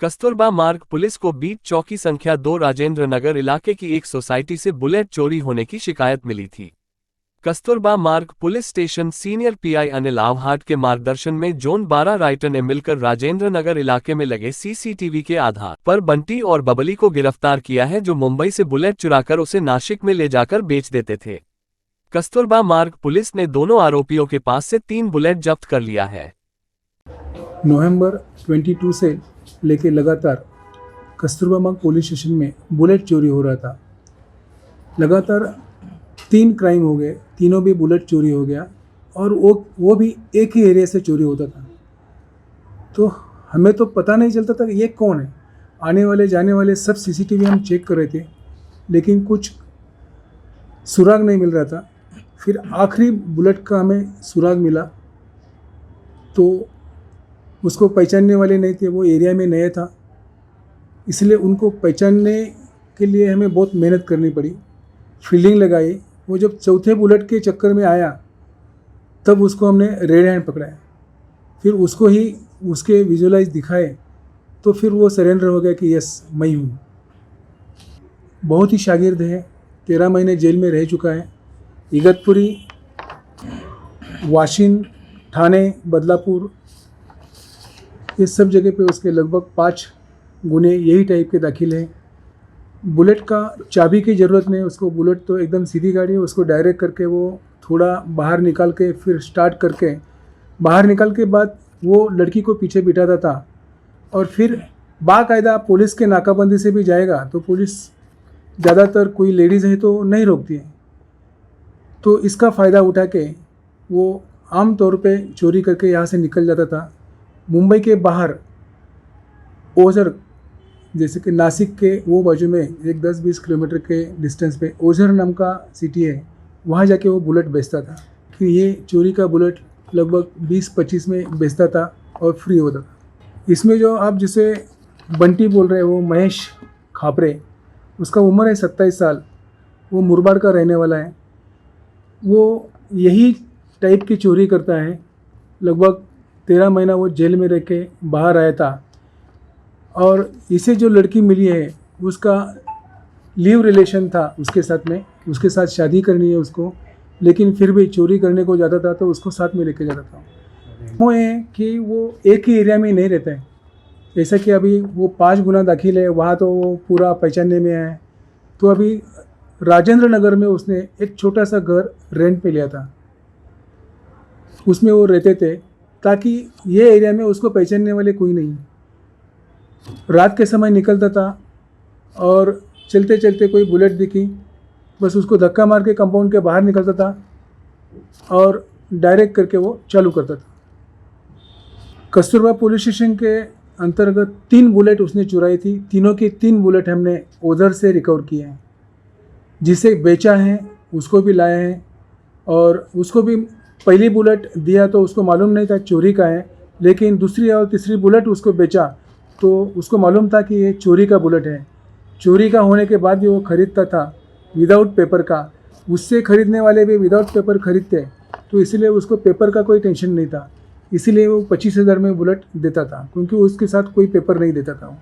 Kasturba Marg police को beat चौकी संख्या 2 राजेंद्र नगर इलाके की एक सोसाइटी से बुलेट चोरी होने की शिकायत मिली थी। Kasturba Marg police station senior PI Anil Avhat के मार्गदर्शन में जोन 12 राइटर ने मिलकर राजेंद्र नगर इलाके में लगे सीसीटीवी के आधार पर बंटी और बबली को गिरफ्तार किया है, जो मुंबई से बुलेट चुराकर उसे नासिक में ले जाकर बेच देते थे। कस्तूरबा मार्ग पुलिस ने दोनों आरोपियों के पास से 3 बुलेट जब्त कर लिया है। नवंबर 22 से लेके लगातार कस्तूरबा मार्ग पुलिस स्टेशन में बुलेट चोरी हो रहा था। लगातार 3 क्राइम हो गए, तीनों भी बुलेट चोरी हो गया और वो भी एक ही एरिया से चोरी होता था। तो हमें तो पता नहीं चलता था कि ये कौन है। आने वाले जाने वाले सब सीसीटीवी हम चेक कर रहे थे, लेकिन कुछ सुराग नहीं मिल रहा था। फिर आखिरी बुलेट का हमें सुराग मिला, तो उसको पहचानने वाले नहीं थे, वो एरिया में नया था, इसलिए उनको पहचानने के लिए हमें बहुत मेहनत करनी पड़ी, फील्डिंग लगाई। वो जब चौथे बुलेट के चक्कर में आया तब उसको हमने रेड हैंड पकड़ाया, फिर उसको ही उसके विजुअलाइज दिखाए, तो फिर वो सरेंडर हो गया कि यस मैं हूँ। बहुत ही शागिर्द है, 13 महीने जेल में रह चुका है। इगतपुरी, वाशिन, ठाणे, बदलापुर, ये सब जगह पे उसके लगभग 5 गुने यही टाइप के दाखिल हैं। बुलेट का चाबी की ज़रूरत नहीं, उसको बुलेट तो एकदम सीधी गाड़ी है, उसको डायरेक्ट करके वो थोड़ा बाहर निकाल के फिर स्टार्ट करके बाहर निकाल के बाद वो लड़की को पीछे बिठाता था और फिर बाकायदा पुलिस के नाकाबंदी से भी जाएगा तो पुलिस ज़्यादातर कोई लेडीज़ है तो नहीं रोकती है, तो इसका फ़ायदा उठा के वो आम तौर पे चोरी करके यहाँ से निकल जाता था। मुंबई के बाहर ओझर, जैसे कि नासिक के वो बाजू में एक 10-20 किलोमीटर के डिस्टेंस पे ओझर नाम का सिटी है, वहाँ जाके वो बुलेट बेचता था। फिर ये चोरी का बुलेट लगभग 20-25 में बेचता था और फ्री होता था। इसमें जो आप जिसे बंटी बोल रहे हैं वो महेश खापरे, उसका उम्र है 27 साल, वो मुरबाड का रहने वाला है। वो यही टाइप की चोरी करता है। लगभग 13 महीना वो जेल में रह के बाहर आया था और इसे जो लड़की मिली है उसका लीव रिलेशन था उसके साथ में, उसके साथ शादी करनी है उसको, लेकिन फिर भी चोरी करने को जाता था तो उसको साथ में लेके जाता था। वो है कि वो एक ही एरिया में नहीं रहता है, जैसा कि अभी वो 5 गुना दाखिल है, वहाँ तो वो पूरा पहचानने में है। तो अभी राजेंद्र नगर में उसने एक छोटा सा घर रेंट पे लिया था, उसमें वो रहते थे ताकि ये एरिया में उसको पहचानने वाले कोई नहीं। रात के समय निकलता था और चलते चलते कोई बुलेट दिखी, बस उसको धक्का मार के कंपाउंड के बाहर निकलता था और डायरेक्ट करके वो चालू करता था। कस्तूरबा पुलिस स्टेशन के अंतर्गत 3 बुलेट उसने चुराई थी, तीनों की 3 बुलेट हमने उधर से रिकवर किए हैं। जिसे बेचा है उसको भी लाए हैं और उसको भी पहली बुलेट दिया तो उसको मालूम नहीं था चोरी का है, लेकिन दूसरी और तीसरी बुलेट उसको बेचा तो उसको मालूम था कि ये चोरी का बुलेट है। चोरी का होने के बाद भी वो ख़रीदता था विदाउट पेपर का, उससे ख़रीदने वाले भी विदाउट पेपर ख़रीदते, तो इसलिए उसको पेपर का कोई टेंशन नहीं था, इसीलिए वो 25,000 में बुलेट देता था, क्योंकि उसके साथ कोई पेपर नहीं देता था।